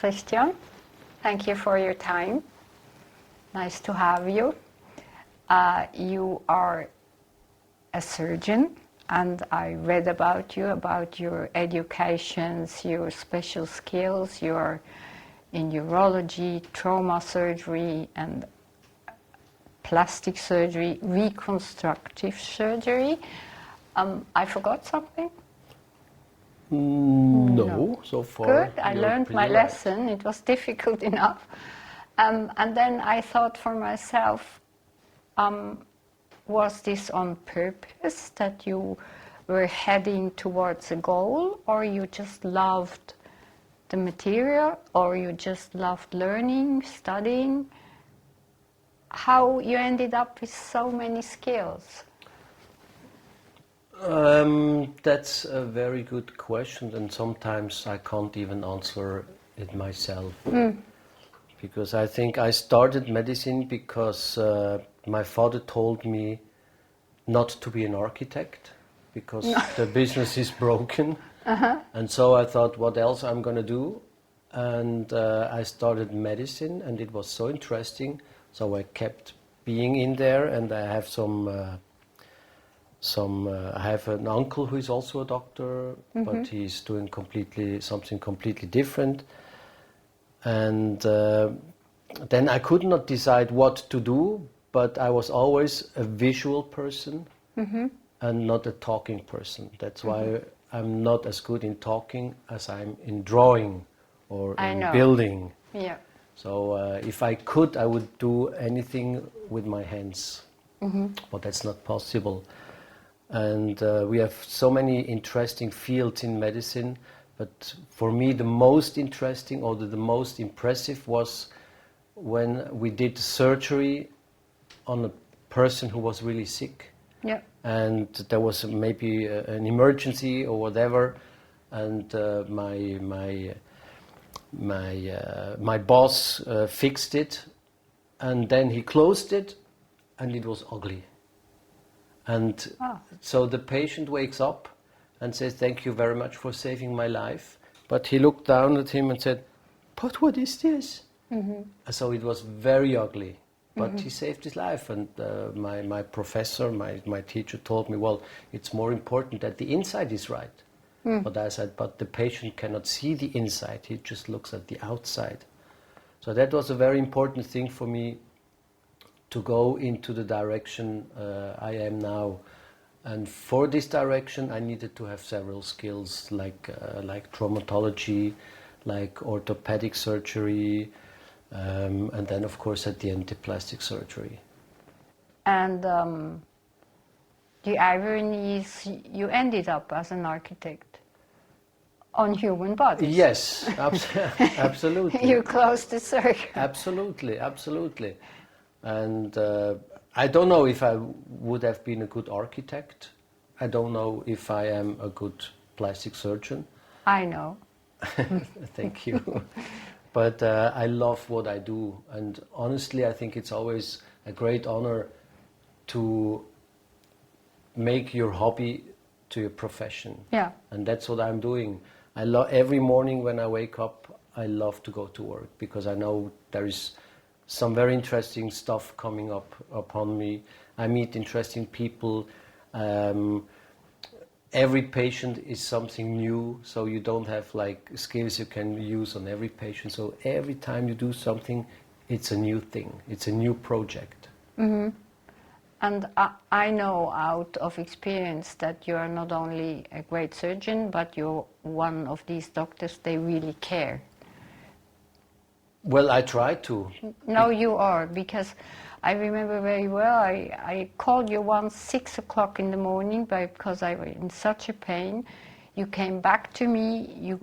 Christian. Thank you for your time. Nice to have you. You are a surgeon, and I read about you, about your educations, your special skills. You are in urology, trauma surgery, and plastic surgery, reconstructive surgery. I forgot something? No, so far. Good, I learned my lesson. It was difficult enough. And then I thought for myself, was this on purpose that you were heading towards a goal, or you just loved the material, or you just loved learning, studying? How you ended up with so many skills? That's a very good question, and sometimes I can't even answer it myself. Because I think I started medicine because my father told me not to be an architect because the business is broken. And so I thought, what else I'm going to do? And I started medicine, and it was so interesting. So I kept being in there, and I have I have an uncle who is also a doctor, but he's doing something completely different. And then I could not decide what to do, but I was always a visual person and not a talking person. That's why I'm not as good in talking as I'm in drawing or in building. Yeah. So if I could, I would do anything with my hands, but that's not possible. And we have so many interesting fields in medicine, but for me the most interesting or the most impressive was when we did surgery on a person who was really sick. Yeah. And there was maybe an emergency or whatever, and my boss fixed it, and then he closed it, and it was ugly. And so the patient wakes up and says, "Thank you very much for saving my life." But he looked down at him and said, "But what is this?" So it was very ugly. But he saved his life. And my professor, my teacher told me, well, it's more important that the inside is right. But I said, but the patient cannot see the inside. He just looks at the outside. So that was a very important thing for me to go into the direction I am now. And for this direction, I needed to have several skills like traumatology, like orthopedic surgery, and then, of course, at the end, the plastic surgery. And the irony is you ended up as an architect on human bodies. Yes, absolutely. You closed the circle. Absolutely, absolutely. And I don't know if I would have been a good architect. I don't know if I am a good plastic surgeon. I know. Thank you. But I love what I do. And honestly, I think it's always a great honor to make your hobby to your profession. Yeah. And that's what I'm doing. Every morning when I wake up, I love to go to work because I know there is some very interesting stuff coming up upon me. I meet interesting people. Every patient is something new, so you don't have like skills you can use on every patient. So every time you do something, it's a new thing. It's a new project. And I know out of experience that you are not only a great surgeon, but you're one of these doctors, they really care. Well, I try to. No, you are, because I remember very well, I called you once 6 o'clock in the morning because I was in such a pain. You came back to me, you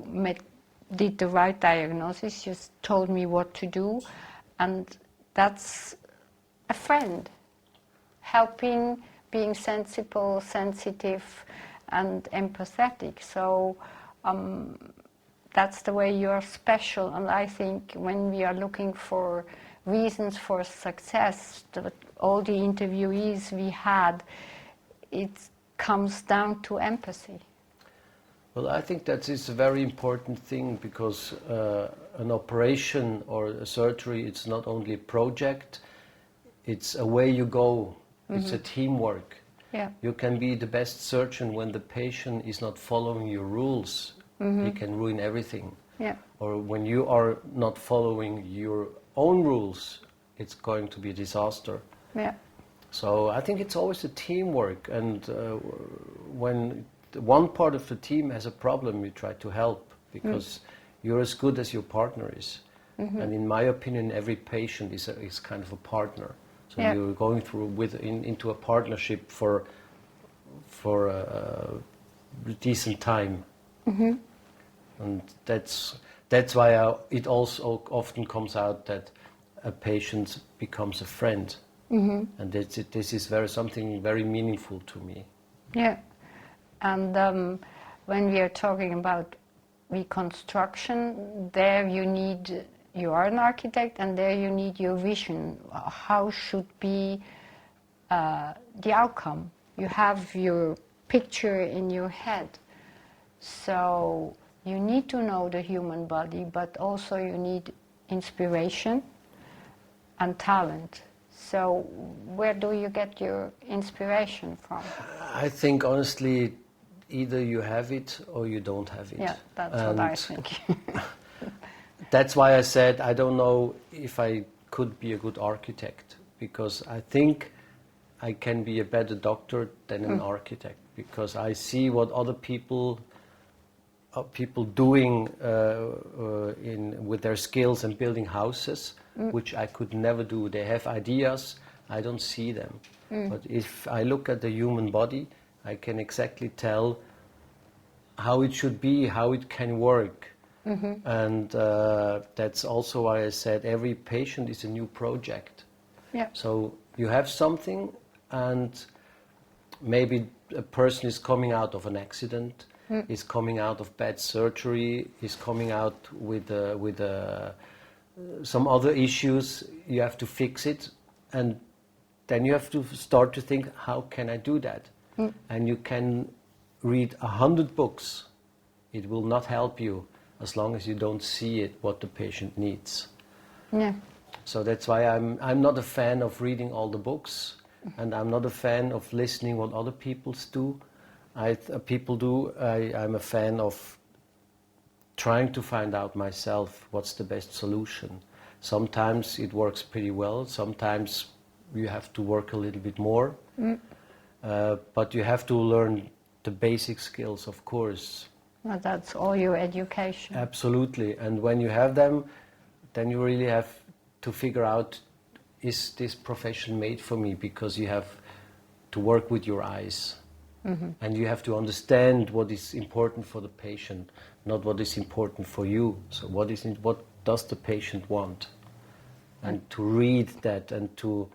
did the right diagnosis, you told me what to do, and that's a friend. Helping, being sensible, sensitive, and empathetic. So that's the way you're special. And I think when we are looking for reasons for success, all the interviewees we had, it comes down to empathy. Well, I think that is a very important thing because an operation or a surgery, it's not only a project, it's a way you go, it's a teamwork. Yeah. You can be the best surgeon when the patient is not following your rules. He can ruin everything. Yeah. Or when you are not following your own rules, it's going to be a disaster. Yeah. So I think it's always a teamwork, and when one part of the team has a problem, you try to help because you're as good as your partner is. And in my opinion, every patient is kind of a partner. So Yeah. you're going through into a partnership for a decent time. And that's why it also often comes out that a patient becomes a friend. And this is something very meaningful to me. Yeah. And when we are talking about reconstruction, there you are an architect, and there you need your vision. How should be the outcome? You have your picture in your head. So you need to know the human body, but also you need inspiration and talent. So where do you get your inspiration from? I think honestly, either you have it or you don't have it. Yeah, that's what I think. That's why I said I don't know if I could be a good architect, because I think I can be a better doctor than an architect, because I see what other people doing with their skills and building houses, which I could never do. They have ideas, I don't see them. But if I look at the human body, I can exactly tell how it should be, how it can work. And that's also why I said every patient is a new project. Yeah. So you have something, and maybe a person is coming out of an accident, is coming out of bad surgery, is coming out with some other issues. You have to fix it, and then you have to start to think, how can I do that? And you can read 100 books. It will not help you as long as you don't see it, what the patient needs. Yeah. So that's why I'm not a fan of reading all the books, and I'm not a fan of listening what other people do. I'm a fan of trying to find out myself what's the best solution. Sometimes it works pretty well. Sometimes you have to work a little bit more. But you have to learn the basic skills, of course. Well, that's all your education. Absolutely. And when you have them, then you really have to figure out, is this profession made for me? Because you have to work with your eyes. And you have to understand what is important for the patient, not what is important for you. So what does the patient want? And to read that, and to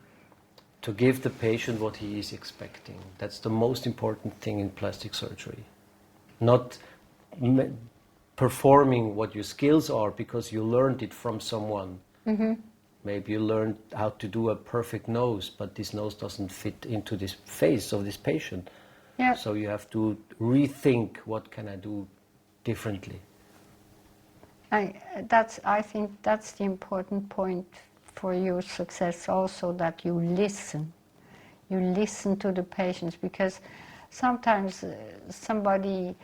give the patient what he is expecting. That's the most important thing in plastic surgery. Not performing what your skills are because you learned it from someone. Maybe you learned how to do a perfect nose, but this nose doesn't fit into this face of this patient. Yeah. So you have to rethink, what can I do differently? I think that's the important point for your success also, that you listen. You listen to the patients, because sometimes somebody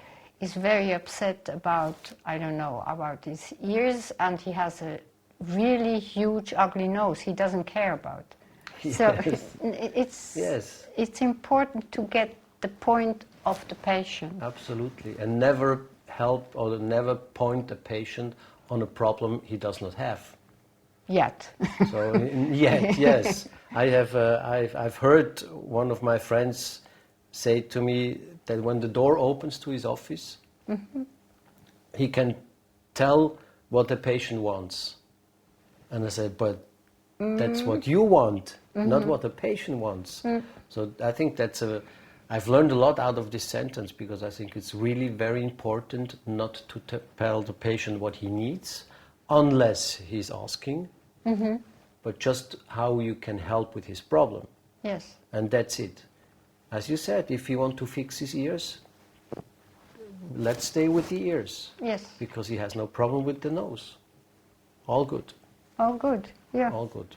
is very upset about, I don't know, about his ears, and he has a really huge ugly nose he doesn't care about. So it's important to get the point of the patient. Absolutely, and never help or never point a patient on a problem he does not have. Yet. So yet, yes. I've heard one of my friends say to me that when the door opens to his office, he can tell what the patient wants. And I said, but that's what you want, not what the patient wants. So I think I've learned a lot out of this sentence, because I think it's really very important not to tell the patient what he needs, unless he's asking, but just how you can help with his problem. Yes. And that's it. As you said, if you want to fix his ears, let's stay with the ears. Yes. Because he has no problem with the nose. All good. All good. Yeah. All good.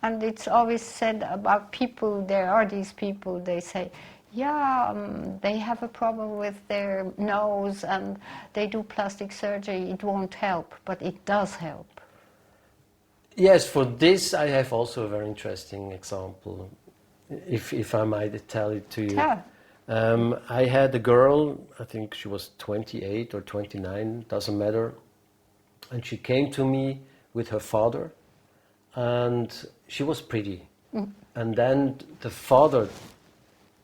And it's always said about people, there are these people, they say, yeah, they have a problem with their nose and they do plastic surgery, it won't help, but it does help. Yes, for this I have also a very interesting example, if I might tell it to you. Yeah. I had a girl, I think she was 28 or 29, doesn't matter, and she came to me with her father, and she was pretty. And then the father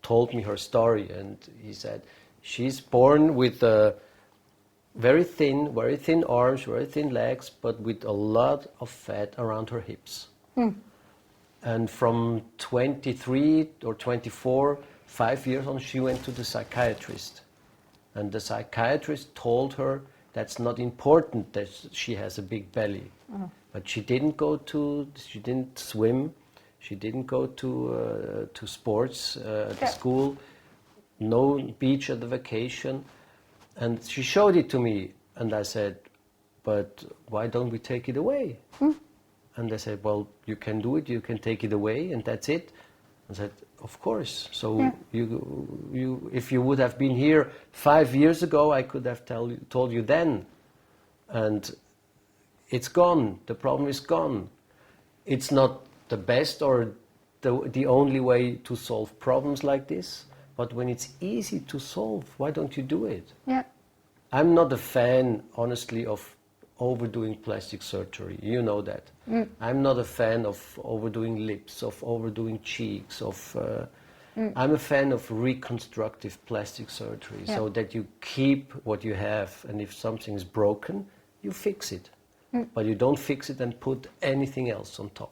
told me her story, and he said, she's born with very thin arms, very thin legs, but with a lot of fat around her hips. And from 23 or 24, 5 years on, she went to the psychiatrist. And the psychiatrist told her that's not important that she has a big belly. But she didn't she didn't swim, she didn't go to sports at the school, no beach at the vacation. And she showed it to me, and I said, but why don't we take it away? And they said, well, you can do it, you can take it away, and that's it. I said, of course. So if you would have been here 5 years ago, I could have told you then. And it's gone. The problem is gone. It's not the best or the only way to solve problems like this, but when it's easy to solve, why don't you do it? Yeah. I'm not a fan, honestly, of overdoing plastic surgery. You know that. I'm not a fan of overdoing lips, of overdoing cheeks, I'm a fan of reconstructive plastic surgery, so that you keep what you have, and if something is broken, you fix it. But you don't fix it and put anything else on top.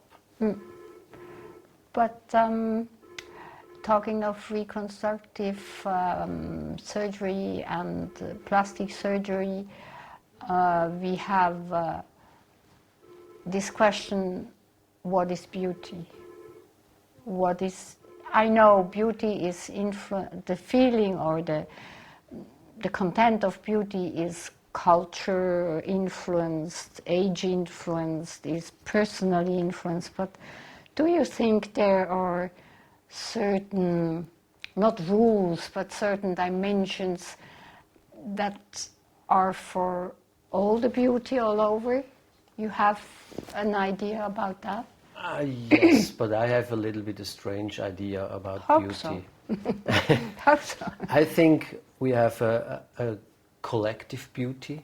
But talking of reconstructive surgery and plastic surgery, we have this question, what is beauty? I know beauty is the feeling or the content of beauty is culture influenced, age influenced, is personally influenced, but do you think there are certain, not rules, but certain dimensions that are for all the beauty all over? You have an idea about that? Yes, but I have a little bit of strange idea about Hope beauty. So. Hope so. I think we have a collective beauty,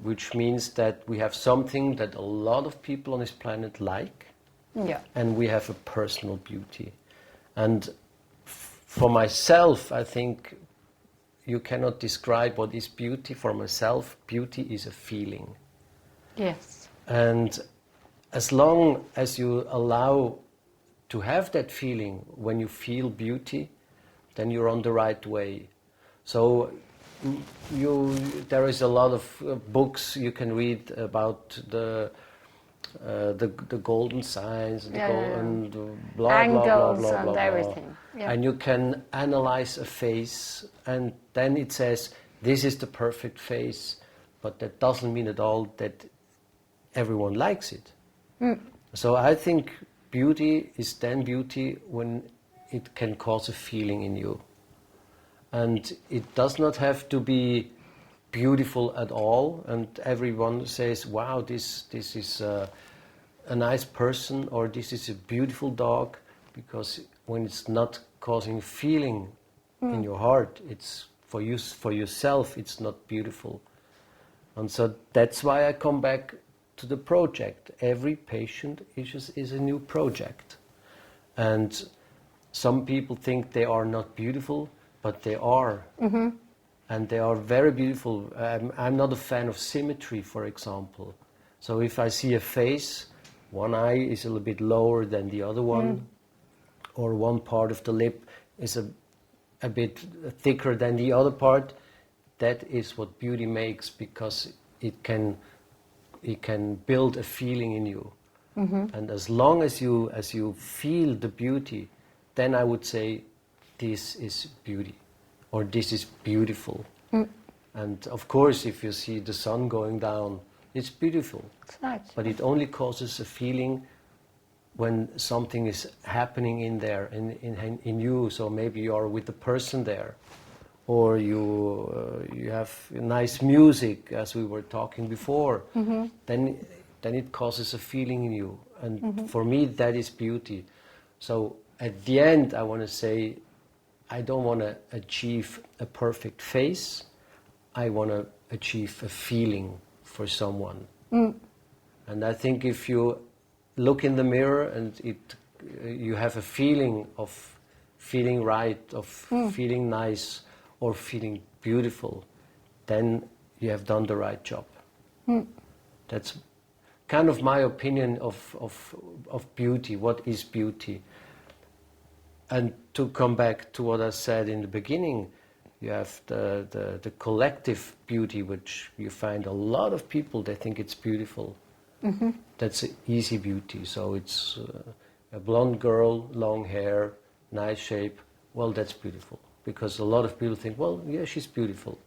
which means that we have something that a lot of people on this planet like, and we have a personal beauty. And for myself, I think you cannot describe what is beauty. For myself, beauty is a feeling. Yes. And as long as you allow to have that feeling, when you feel beauty, then you're on the right way. So there is a lot of books you can read about the golden signs, and blah, angles blah, blah, blah, and blah, everything. Yeah. And you can analyze a face, and then it says, this is the perfect face, but that doesn't mean at all that everyone likes it. So I think beauty is then beauty when it can cause a feeling in you. And it does not have to be beautiful at all, and everyone says, wow, this is a nice person, or this is a beautiful dog, because when it's not causing feeling in your heart, it's for yourself, it's not beautiful. And so that's why I come back to the project. Every patient is a new project. And some people think they are not beautiful, but they are. And they are very beautiful. I'm not a fan of symmetry, for example. So if I see a face, one eye is a little bit lower than the other one, or one part of the lip is a bit thicker than the other part, that is what beauty makes, because it can build a feeling in you. And as long as you feel the beauty, then I would say this is beauty, or this is beautiful. And of course, if you see the sun going down, it's beautiful. It's nice. But it only causes a feeling when something is happening in there, in you. So maybe you are with the person there, or you have nice music, as we were talking before. Then it causes a feeling in you. And for me, that is beauty. So at the end, I want to say, I don't want to achieve a perfect face. I want to achieve a feeling for someone. And I think if you look in the mirror and you have a feeling of feeling right, of feeling nice, or feeling beautiful, then you have done the right job. That's kind of my opinion of beauty. What is beauty? And to come back to what I said in the beginning, you have the collective beauty, which you find a lot of people, they think it's beautiful. That's an easy beauty. So it's a blonde girl, long hair, nice shape. Well, that's beautiful. Because a lot of people think, well, yeah, she's beautiful.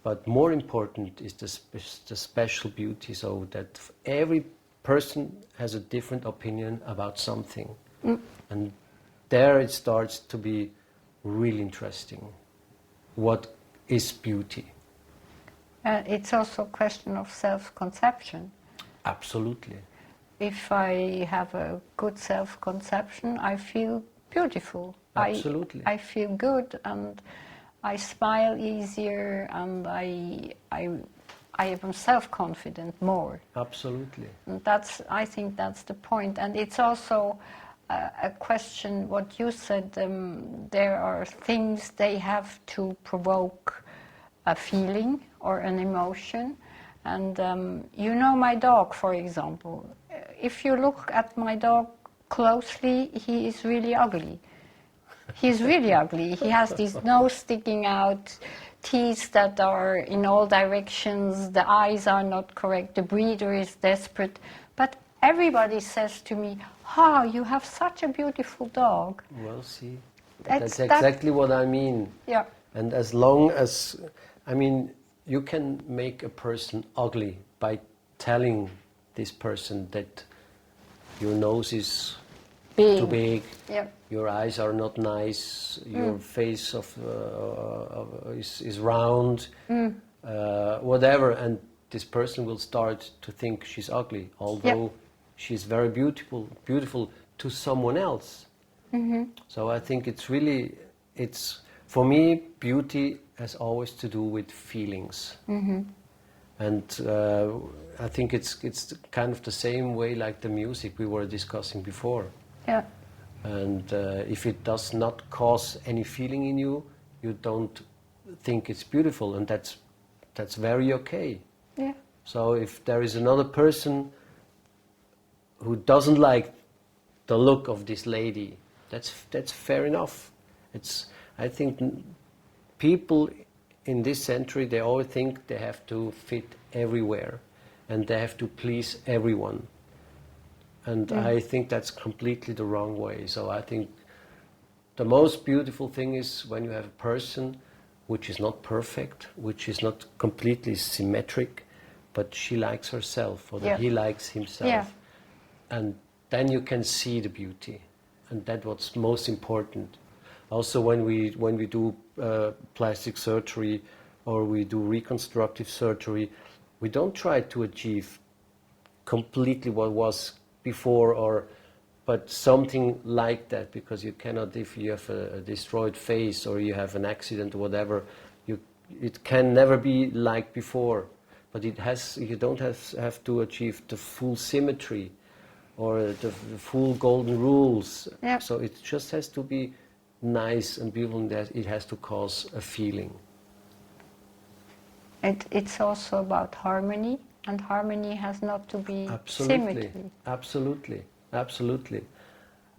But more important is the special beauty, so that every person has a different opinion about something. And there it starts to be really interesting. What is beauty? It's also a question of self-conception. Absolutely. If I have a good self-conception, I feel beautiful. Absolutely. I feel good, and I smile easier, and I am self-confident more. Absolutely. And I think that's the point. And it's also a question, what you said, there are things they have to provoke a feeling or an emotion. And you know my dog, for example. If you look at my dog closely, he is really ugly. He's really ugly. He has this nose sticking out, teeth that are in all directions, the eyes are not correct, the breeder is desperate. But everybody says to me, "Ah, you have such a beautiful dog." Well, see, that's exactly what I mean. Yeah. And as long as, I mean, you can make a person ugly by telling this person that your nose is too big, yeah. your eyes are not nice, your face is round, whatever, and this person will start to think she's ugly, although she's very beautiful to someone else. So I think it's for me, beauty has always to do with feelings. And I think it's kind of the same way like the music we were discussing before. Yeah. And if it does not cause any feeling in you, you don't think it's beautiful, and that's very okay. Yeah. So if there is another person who doesn't like the look of this lady, that's fair enough. I think people in this century, they always think they have to fit everywhere and they have to please everyone. And I think that's completely the wrong way. So I think the most beautiful thing is when you have a person which is not perfect, which is not completely symmetric, but she likes herself or he likes himself. Yeah. And then you can see the beauty. And that's what's most important. Also when we do plastic surgery or we do reconstructive surgery, we don't try to achieve completely what was before, but something like that, because you cannot, if you have a destroyed face or you have an accident or whatever, it can never be like before. But you don't have to achieve the full symmetry or the full golden rules. Yeah. So it just has to be nice and beautiful, and that it has to cause a feeling. It's also about harmony, and harmony has not to be symmetry. Absolutely.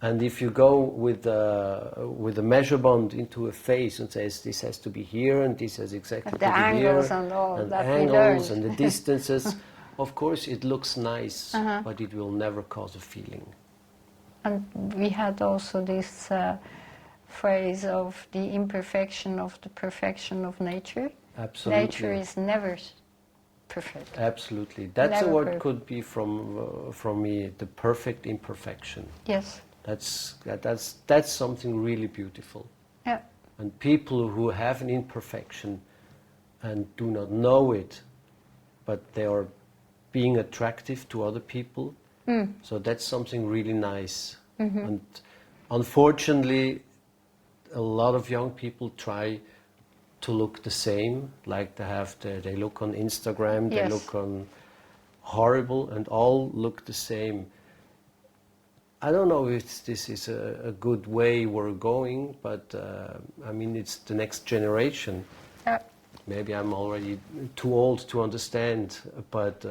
And if you go with a measurement into a face and says this has to be here and this has exactly to be angles here, and all and that angles we and the distances, of course it looks nice, but it will never cause a feeling. And we had also this phrase of the imperfection of the perfection of nature. Absolutely. Nature is never perfect. Absolutely. That's Never a word perfect. could be from me, the perfect imperfection. Yes. That's something really beautiful. Yeah. And people who have an imperfection and do not know it, but they are being attractive to other people, so that's something really nice. And unfortunately, a lot of young people try to look the same, like they look on Instagram, they Yes. look on horrible, and all look the same. I don't know if this is a good way we're going, but I mean, it's the next generation. Yeah. Maybe I'm already too old to understand, but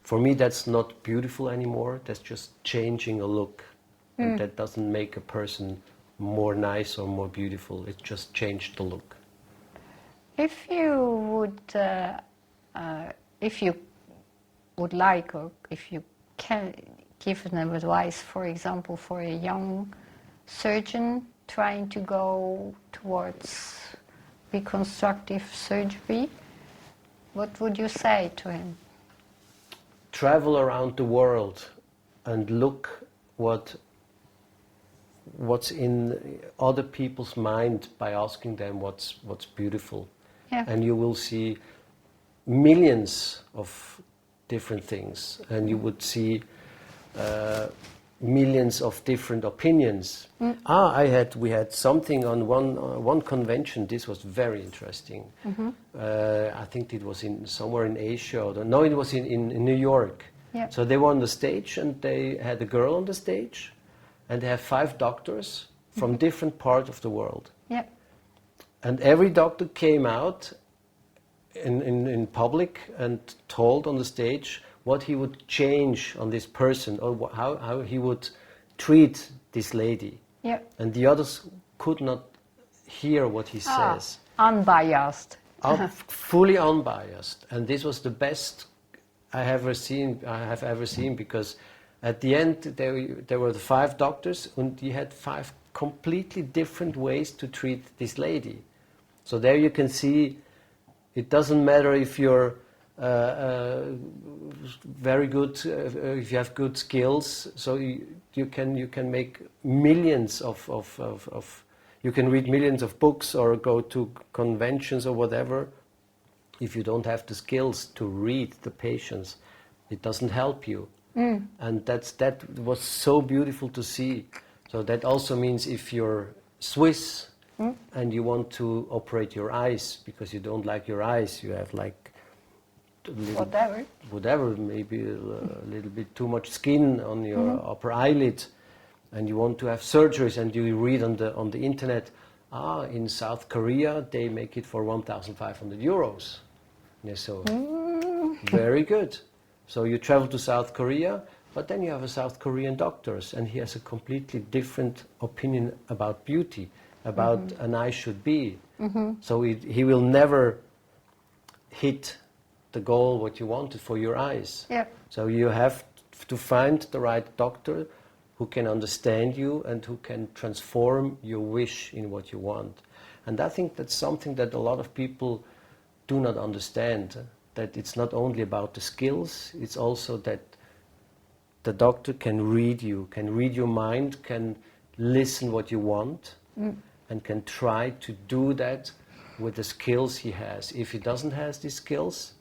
for me that's not beautiful anymore. That's just changing a look. And that doesn't make a person more nice or more beautiful. It just changed the look. If you would like, or if you can give an advice, for example, for a young surgeon trying to go towards reconstructive surgery, what would you say to him? Travel around the world and look what's in other people's mind by asking them what's beautiful. Yeah. And you will see millions of different things, and you would see millions of different opinions. We had something on one convention. This was very interesting. I think it was somewhere in Asia. No, it was in New York. Yeah. So they were on the stage, and they had a girl on the stage, and they have 5 doctors from different parts of the world. Yeah. And every doctor came out in public and told on the stage what he would change on this person, or how he would treat this lady. Yeah. And the others could not hear what he says. Unbiased. Fully unbiased. And this was the best I have ever seen, because at the end there were the 5 doctors, and he had 5 completely different ways to treat this lady. So there you can see, it doesn't matter if you're very good, if you have good skills. So you can make millions of you can read millions of books or go to conventions or whatever. If you don't have the skills to read the patients, it doesn't help you. And that was so beautiful to see. So that also means if you're Swiss and you want to operate your eyes because you don't like your eyes, you have like whatever, maybe a little bit too much skin on your upper eyelid, and you want to have surgeries, and you read on the internet, in South Korea they make it for 1,500 euros. Yeah, so very good. So you travel to South Korea, but then you have a South Korean doctors, and he has a completely different opinion about beauty, about an eye should be. So he will never hit the goal what you wanted for your eyes. Yeah. So you have to find the right doctor who can understand you and who can transform your wish in what you want. And I think that's something that a lot of people do not understand, that it's not only about the skills, it's also that the doctor can read you, can read your mind, can listen what you want, and can try to do that with the skills he has. If he doesn't have these skills,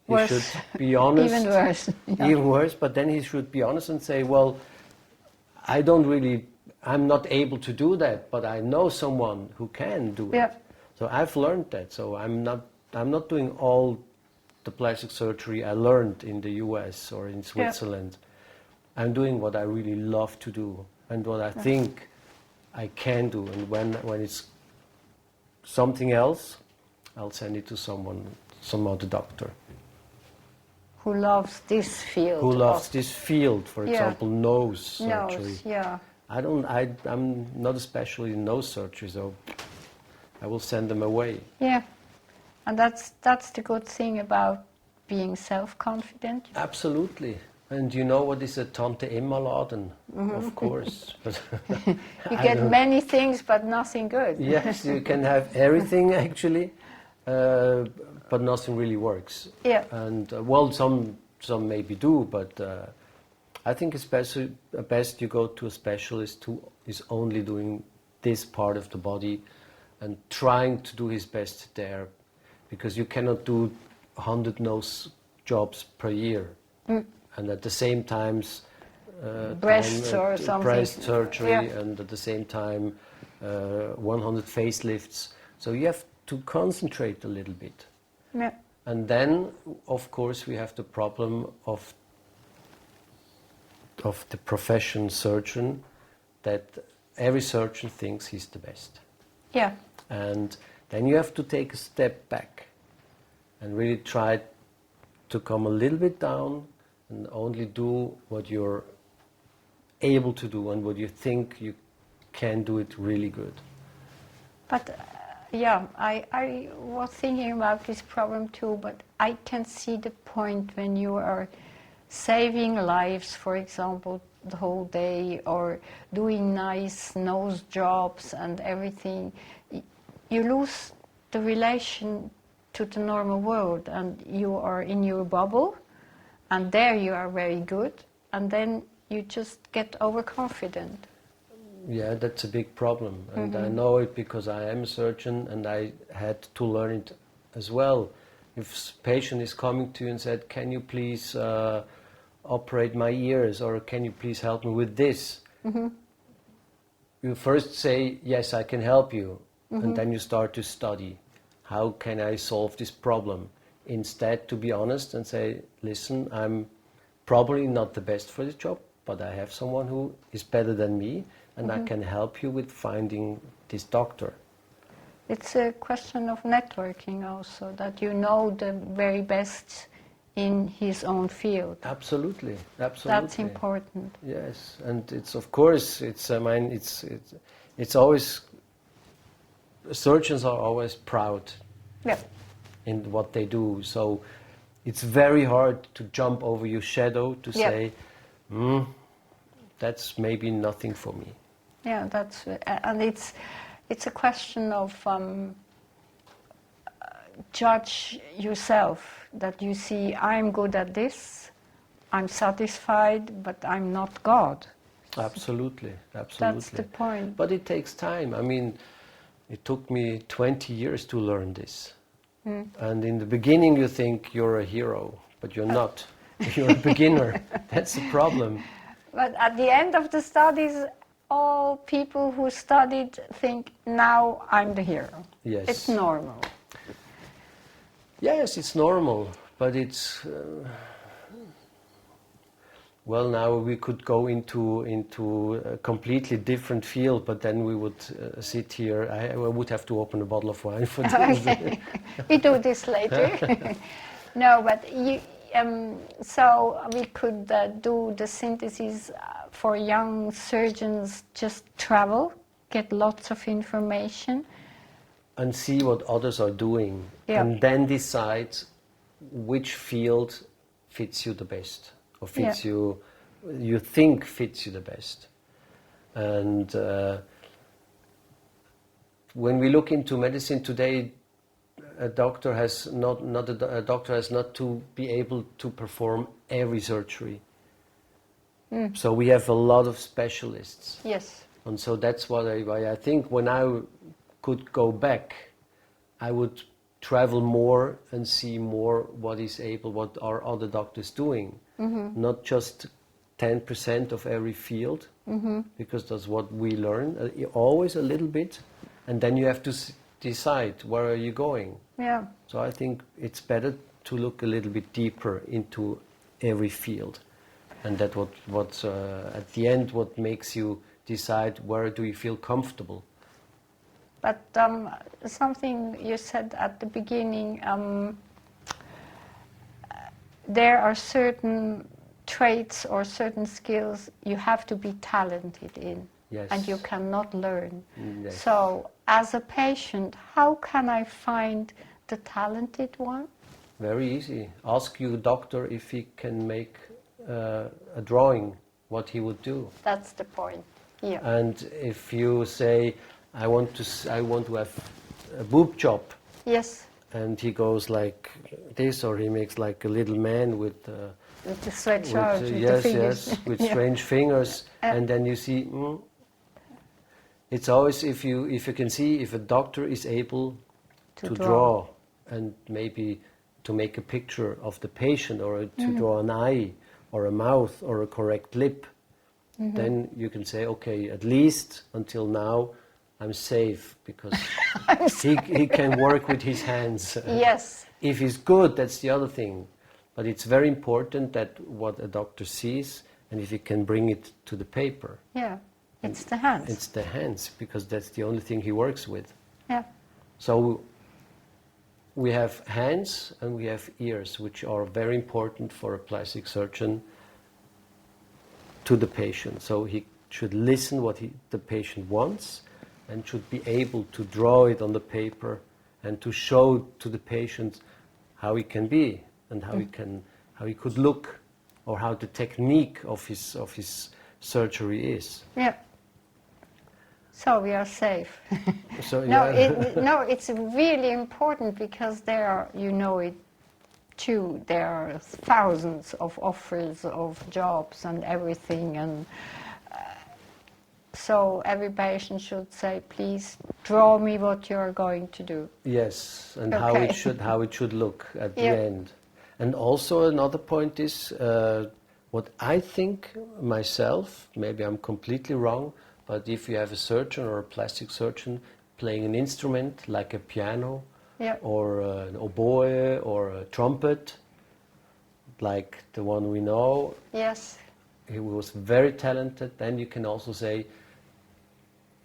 he should be honest. Even worse. Yeah. Even worse, but then he should be honest and say, well, I'm not able to do that, but I know someone who can do Yeah. it. So I've learned that. So I'm not doing all the plastic surgery I learned in the US or in Switzerland. Yeah. I'm doing what I really love to do and what I think I can do. And when it's something else, I'll send it to some other doctor. Who loves this field. Who loves this field, for example, nose surgery. Nose, yeah. I'm not a specialist in nose surgery, so I will send them away. Yeah, and that's the good thing about being self-confident. Absolutely. And you know what is a Tante Emma Laden? Of course. But you get many things, but nothing good. Yes, you can have everything actually, but nothing really works. Yeah. And well, some maybe do, but I think especially best you go to a specialist who is only doing this part of the body and trying to do his best there, because you cannot do 100 nose jobs per year, and at the same times breasts or something. Breast surgery, Yeah. and at the same time 100 facelifts. So you have to concentrate a little bit. Yeah. And then, of course, we have the problem of the profession surgeon, that every surgeon thinks he's the best. Yeah. And then you have to take a step back and really try to come a little bit down and only do what you're able to do and what you think you can do it really good. But yeah, I was thinking about this problem too, but I can see the point when you are saving lives, for example, the whole day, or doing nice nose jobs and everything. You lose the relation to the normal world, and you are in your bubble, and there you are very good, and then you just get overconfident. Yeah, that's a big problem, and I know it because I am a surgeon and I had to learn it as well. If a patient is coming to you and said, "Can you please operate my ears, or can you please help me with this?" You first say, "Yes, I can help you," and then you start to study. How can I solve this problem? Instead, to be honest and say, "Listen, I'm probably not the best for the job, but I have someone who is better than me, and I can help you with finding this doctor." It's a question of networking also, that you know the very best in his own field. Absolutely, absolutely. That's important. Yes, and it's, of course, it's, I mean, it's always, surgeons are always proud Yeah. in what they do, so it's very hard to jump over your shadow to Yeah. say, that's maybe nothing for me. Yeah, that's and it's a question of judge yourself, that you see, I'm good at this, I'm satisfied, but I'm not God. Absolutely, absolutely. That's the point. But it takes time. I mean, it took me 20 years to learn this. And in the beginning you think you're a hero, but you're not. You're a beginner. That's the problem. But at the end of the studies, all people who studied think, now I'm the hero. Yes. It's normal. Yes, it's normal, but it's well, now we could go into a completely different field, but then we would sit here. I would have to open a bottle of wine for this. Okay. We do this later. No, but you, so we could do the synthesis for young surgeons. Just travel, get lots of information, and see what others are doing, Yeah. and then decide which field fits you the best, or fits you think fits you the best. And when we look into medicine today, a doctor has not to be able to perform every surgery. So we have a lot of specialists. Yes. And so that's why I think when I could go back, I would travel more and see more what are other doctors doing. Not just 10% of every field, because that's what we learn, always a little bit, and then you have to decide where are you going. Yeah. So I think it's better to look a little bit deeper into every field, and that what's at the end what makes you decide where do you feel comfortable. But something you said at the beginning, there are certain traits or certain skills you have to be talented in. Yes. And you cannot learn. Yes. So as a patient, how can I find the talented one? Very easy. Ask your doctor if he can make a drawing, what he would do. That's the point. Yeah. And if you say, I want to have a boob job, Yes. and he goes like this, or he makes like a little man with the stretch out with the yes, fingers. yes, with Yeah. strange fingers, and then you see. It's always if you can see if a doctor is able to draw and maybe to make a picture of the patient, or to draw an eye or a mouth or a correct lip, then you can say, okay, at least until now I'm safe, because he can work with his hands. Yes. If he's good, that's the other thing. But it's very important that what a doctor sees, and if he can bring it to the paper. Yeah, it's the hands. It's the hands, because that's the only thing he works with. Yeah. So we have hands and we have ears, which are very important for a plastic surgeon to the patient. So he should listen what the patient wants, and should be able to draw it on the paper and to show to the patient how he can be, and how he could look, or how the technique of his surgery is. Yeah. So we are safe. So No, yeah. it's really important, because there are, you know it too, there are thousands of offers of jobs and everything, and so every patient should say, please draw me what you are going to do. Yes, and Okay. how it should look at the Yeah. end. And also another point is what I think myself, maybe I'm completely wrong, but if you have a surgeon or a plastic surgeon playing an instrument like a piano, Yeah. or an oboe or a trumpet, like the one we know, Yes. he was very talented, then you can also say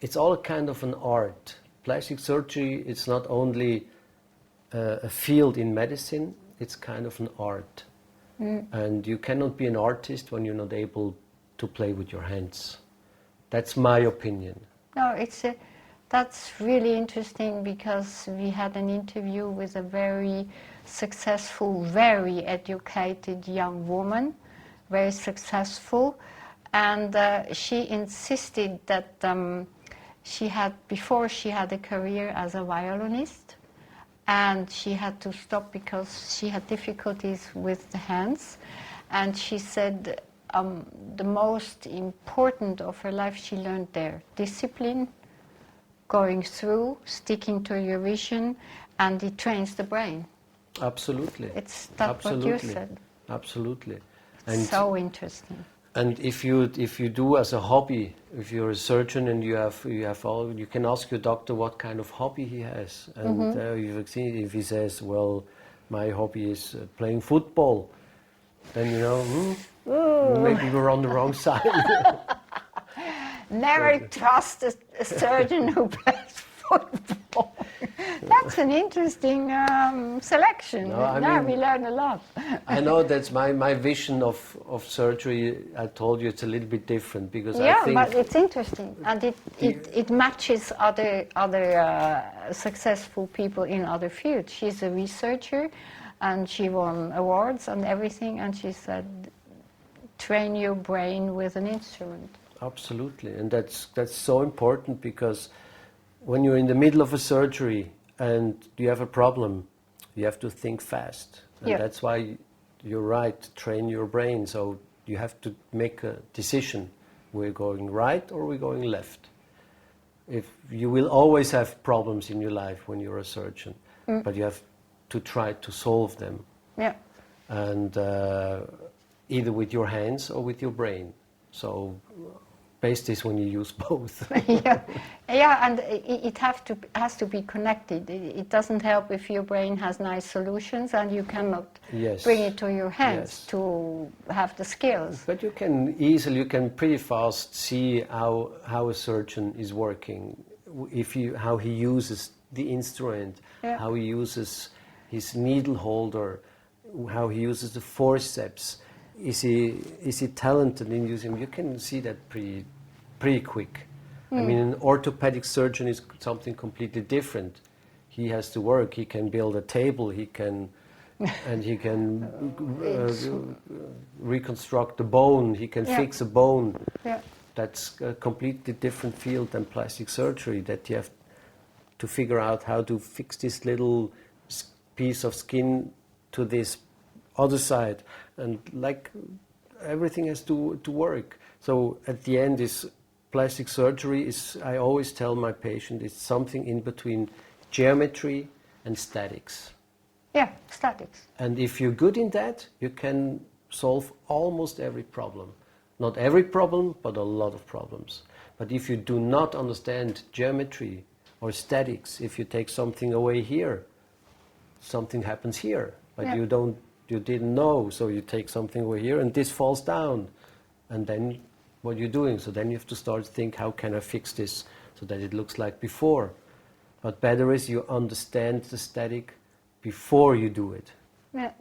it's all kind of an art. Plastic surgery, it's not only a field in medicine, it's kind of an art. And you cannot be an artist when you're not able to play with your hands. That's my opinion. No, that's really interesting, because we had an interview with a very successful, very educated young woman, very successful, and she insisted that before she had a career as a violinist, and she had to stop because she had difficulties with the hands, and she said the most important of her life she learned there: discipline, going through, sticking to your vision, and it trains the brain. Absolutely. It's that what you said. Absolutely. It's so interesting. And if you do as a hobby, if you're a surgeon and you can ask your doctor what kind of hobby he has, and you've seen if he says, well, my hobby is playing football, then you know maybe we're on the wrong side. Never trust a surgeon who plays football. That's an interesting selection. No, Now we learn a lot. I know that's my vision of surgery. I told you it's a little bit different, because Yeah, I think but it's interesting, and it matches other successful people in other fields. She's a researcher, and she won awards and everything, and she said, train your brain with an instrument. absolutely, and that's so important, because when you're in the middle of a surgery and you have a problem, you have to think fast, and Yeah. that's why you're right. Train your brain, so you have to make a decision: we're going right or we're going left. If you will always have problems in your life when you're a surgeon, but you have to try to solve them, Yeah. and either with your hands or with your brain. So best is when you use both. Yeah, and it has to be connected. It doesn't help if your brain has nice solutions and you cannot Yes. bring it to your hands Yes. to have the skills. But you can pretty fast see how a surgeon is working, how he uses the instrument, Yeah. how he uses his needle holder, how he uses the forceps. Is he talented in using them? You can see that pretty quick. I mean, an orthopedic surgeon is something completely different. He has to work. He can build a table. He can reconstruct the bone. He can Yeah. fix a bone. Yeah. That's a completely different field than plastic surgery. That you have to figure out how to fix this little piece of skin to this other side, and like everything has to work. So at the end, is plastic surgery is, I always tell my patient, it's something in between geometry and statics. Yeah, statics. And if you're good in that, you can solve almost every problem. Not every problem, but a lot of problems. But if you do not understand geometry or statics, if you take something away here, something happens here. But Yeah. you didn't know, so you take something away here and this falls down. And then what you're doing, so then you have to start to think, how can I fix this so that it looks like before? But better is you understand the static before you do it. Yeah.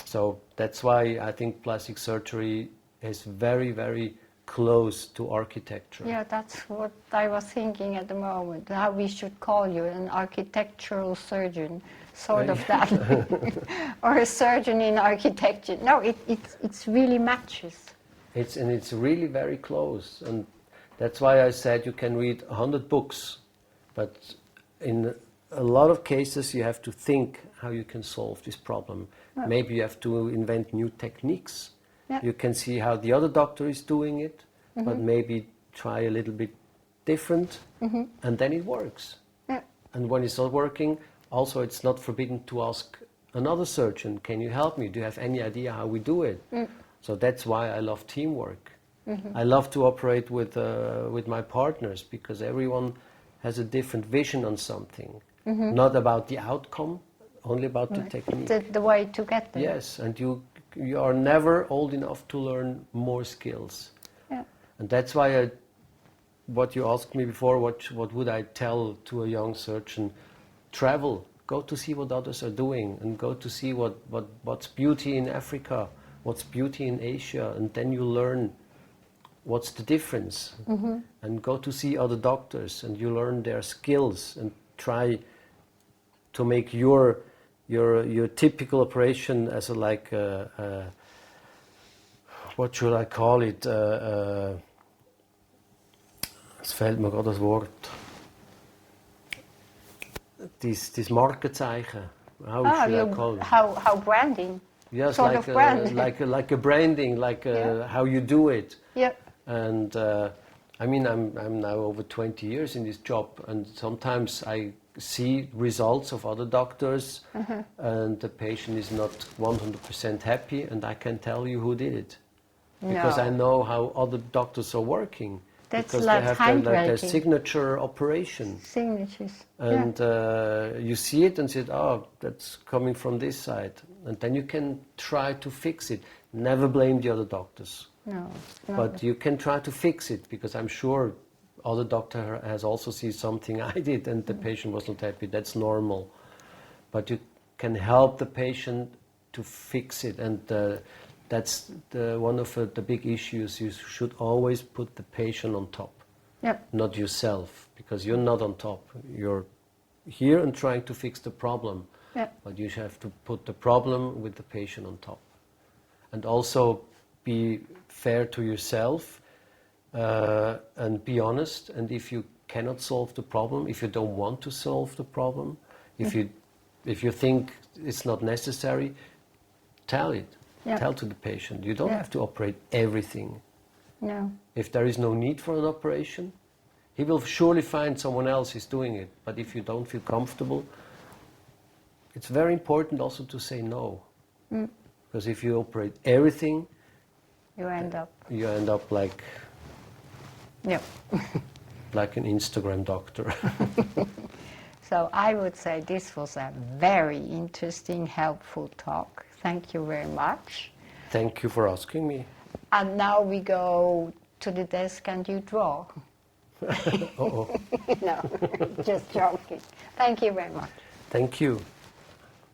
So that's why I think plastic surgery is very, very close to architecture. Yeah, that's what I was thinking at the moment, how we should call you, an architectural surgeon, sort of that. Or a surgeon in architecture. No, it's really matches. It's really very close. And that's why I said you can read 100 books, but in a lot of cases you have to think how you can solve this problem. Yeah. Maybe you have to invent new techniques. Yeah. You can see how the other doctor is doing it, but maybe try a little bit different, and then it works. Yeah. And when it's not working, also it's not forbidden to ask another surgeon, can you help me? Do you have any idea how we do it? So that's why I love teamwork. I love to operate with my partners, because everyone has a different vision on something. Not about the outcome, only about the technique. The way to get there. Yes, and you are never old enough to learn more skills. Yeah. And that's why what you asked me before, what would I tell to a young surgeon? Travel, go to see what others are doing, and go to see what's beauty in Africa, what's beauty in Asia, and then you learn what's the difference. And go to see other doctors, and you learn their skills, and try to make your typical operation as what should I call it? Es fehlt mir gerade das Wort. This Markenzeichen. How should I call it? How branding? Yes, sort of brand. like a branding, how you do it. Yeah. And I mean, I'm now over 20 years in this job, and sometimes I see results of other doctors, and the patient is not 100% happy, and I can tell you who did it, because I know how other doctors are working. That's because like they have their signature operation. Signatures. And you see it and say, oh, that's coming from this side. And then you can try to fix it. Never blame the other doctors. No. But you can try to fix it, because I'm sure other doctor has also seen something I did and the patient was not happy. That's normal. But you can help the patient to fix it. And that's one of the big issues. You should always put the patient on top, not yourself, because you're not on top. You're here and trying to fix the problem, but you have to put the problem with the patient on top. And also be fair to yourself and be honest. And if you cannot solve the problem, if you don't want to solve the problem, if you think it's not necessary, tell it. Tell to the patient. You don't have to operate everything. No. If there is no need for an operation, he will surely find someone else who's doing it. But if you don't feel comfortable, it's very important also to say no. Because if you operate everything, you end up like like an Instagram doctor. So I would say this was a very interesting, helpful talk. Thank you very much. Thank you for asking me. And now we go to the desk and you draw. Uh-oh. No, just joking. Thank you very much. Thank you.